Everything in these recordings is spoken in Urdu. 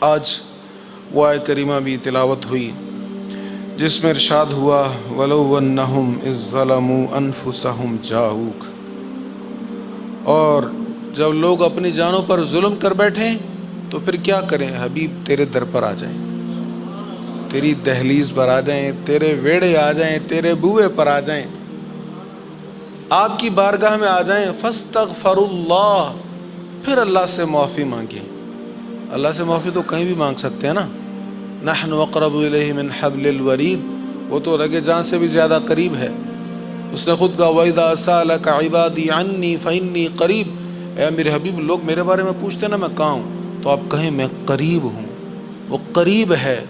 آج وہ آیت کریمہ بھی تلاوت ہوئی جس میں ارشاد ہوا وَلَوْ أَنَّهُمْ إِذ ظَّلَمُوا أَنفُسَهُمْ جَاءُوكَ، اور جب لوگ اپنی جانوں پر ظلم کر بیٹھیں تو پھر کیا کریں؟ حبیب تیرے در پر آ جائیں، تیری دہلیز پر آ جائیں، تیرے ویڑے آ جائیں، تیرے بوئے پر آ جائیں، آپ کی بارگاہ میں آ جائیں، فاستغفر اللہ، پھر اللہ سے معافی مانگیں۔ اللہ سے معافی تو کہیں بھی مانگ سکتے ہیں نا، نحن اقرب الیہ من حبل الورید، وہ تو رگ جان سے بھی زیادہ قریب ہے۔ اس نے خود کہا وَإِذَا سَأَلَكَ عِبَادِي عَنِّي فَإِنِّي قَرِيب، اے میرے حبیب لوگ میرے بارے میں پوچھتے ہیں نا میں کہاں ہوں، تو آپ کہیں میں قریب ہوں۔ وہ قریب ہے،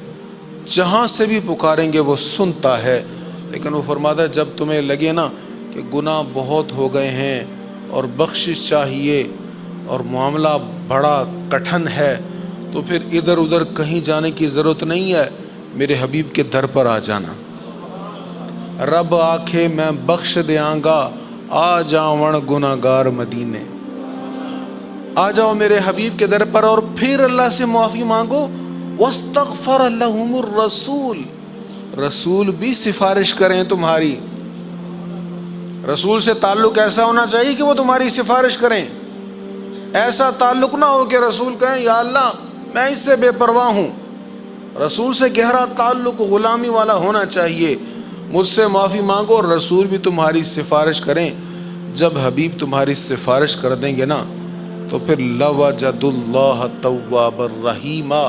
جہاں سے بھی پکاریں گے وہ سنتا ہے۔ لیکن وہ فرماتا ہے جب تمہیں لگے نا کہ گناہ بہت ہو گئے ہیں اور بخشش چاہیے اور معاملہ بڑا کٹھن ہے، تو پھر ادھر ادھر کہیں جانے کی ضرورت نہیں ہے، میرے حبیب کے در پر آ جانا۔ رب آکھے میں بخش دیاں گا، آ جاون گناہ گار مدینے، آ جاؤ میرے حبیب کے در پر اور پھر اللہ سے معافی مانگو۔ واستغفر لهم الرسول، رسول بھی سفارش کریں تمہاری۔ رسول سے تعلق ایسا ہونا چاہیے کہ وہ تمہاری سفارش کریں، ایسا تعلق نہ ہو کہ رسول کہیں یا اللہ میں اس سے بے پرواہ ہوں۔ رسول سے گہرا تعلق غلامی والا ہونا چاہیے، مجھ سے معافی مانگو اور رسول بھی تمہاری سفارش کریں۔ جب حبیب تمہاری سفارش کر دیں گے نا تو پھر لَوَجَدُ اللَّهَ تَوَّابًا رَحِيمًا،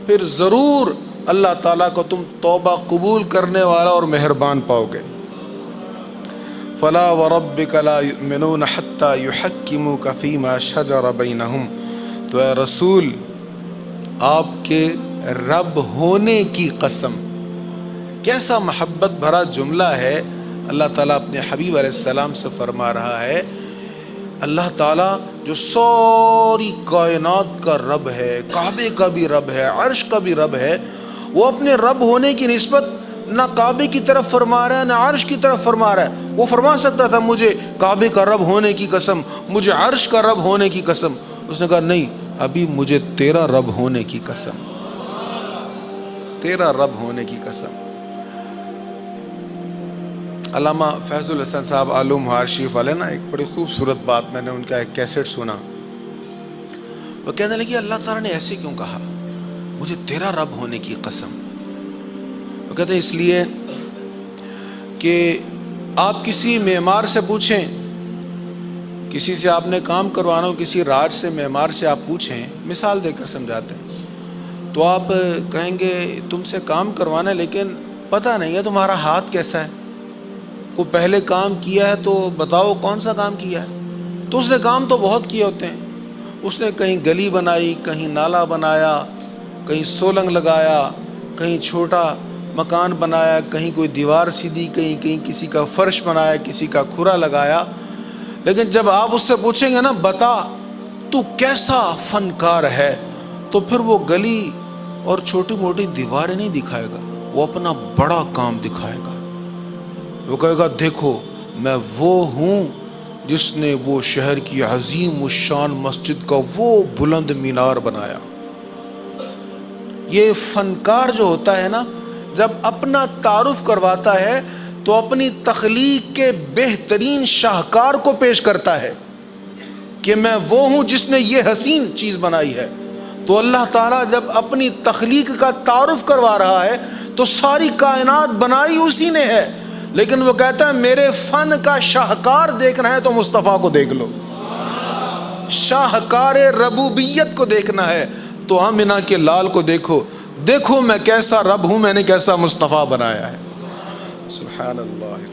پھر ضرور اللہ تعالیٰ کو تم توبہ قبول کرنے والا اور مہربان پاؤ گے۔ فَلَا وَرَبِّكَ لَا يُؤْمِنُونَ حَتَّى يُحَكِّمُوكَ فِي مَا شَجَرَ بَيْنَهُمْ، تو اے رسول آپ کے رب ہونے کی قسم، کیسا محبت بھرا جملہ ہے۔ اللہ تعالیٰ اپنے حبیب علیہ السلام سے فرما رہا ہے، اللہ تعالیٰ جو ساری کائنات کا رب ہے، کعبے کا بھی رب ہے، عرش کا بھی رب ہے، وہ اپنے رب ہونے کی نسبت نہ کعبے کی طرف فرما رہا ہے نہ عرش کی طرف فرما رہا ہے۔ وہ فرما سکتا تھا مجھے کعبے کا رب ہونے کی قسم، مجھے عرش کا رب ہونے کی قسم، اس نے کہا نہیں ابھی مجھے تیرا رب ہونے کی قسم، تیرا رب ہونے کی قسم۔ علامہ فیض الحسن صاحب آلو مہار شریف والے نا، ایک بڑی خوبصورت بات، میں نے ان کا ایک کیسٹ سنا، وہ کہنے لگے اللہ تعالیٰ نے ایسے کیوں کہا مجھے تیرا رب ہونے کی قسم؟ وہ کہتے ہیں اس لیے کہ آپ کسی معمار سے پوچھیں، کسی سے آپ نے کام کروانا ہو، کسی راج سے معمار سے آپ پوچھیں، مثال دے کر سمجھاتے ہیں، تو آپ کہیں گے تم سے کام کروانا ہے لیکن پتہ نہیں ہے تمہارا ہاتھ کیسا ہے، کوئی پہلے کام کیا ہے تو بتاؤ کون سا کام کیا ہے؟ تو اس نے کام تو بہت کیے ہوتے ہیں، اس نے کہیں گلی بنائی، کہیں نالا بنایا، کہیں سولنگ لگایا، کہیں چھوٹا مکان بنایا، کہیں کوئی دیوار سیدھی، کہیں کسی کا فرش بنایا، کسی کا کھرا لگایا۔ لیکن جب آپ اس سے پوچھیں گے نا بتا تو کیسا فنکار ہے، تو پھر وہ گلی اور چھوٹی موٹی دیواریں نہیں دکھائے گا، وہ اپنا بڑا کام دکھائے گا۔ وہ کہے گا دیکھو میں وہ ہوں جس نے وہ شہر کی عظیم الشان مسجد کا وہ بلند مینار بنایا۔ یہ فنکار جو ہوتا ہے نا، جب اپنا تعارف کرواتا ہے تو اپنی تخلیق کے بہترین شاہکار کو پیش کرتا ہے کہ میں وہ ہوں جس نے یہ حسین چیز بنائی ہے۔ تو اللہ تعالیٰ جب اپنی تخلیق کا تعارف کروا رہا ہے تو ساری کائنات بنائی اسی نے ہے، لیکن وہ کہتا ہے میرے فن کا شاہکار دیکھنا ہے تو مصطفیٰ کو دیکھ لو، شاہکار ربوبیت کو دیکھنا ہے تو آمنہ کے لال کو دیکھو، دیکھو میں کیسا رب ہوں، میں نے کیسا مصطفیٰ بنایا ہے۔ سبحان اللہ۔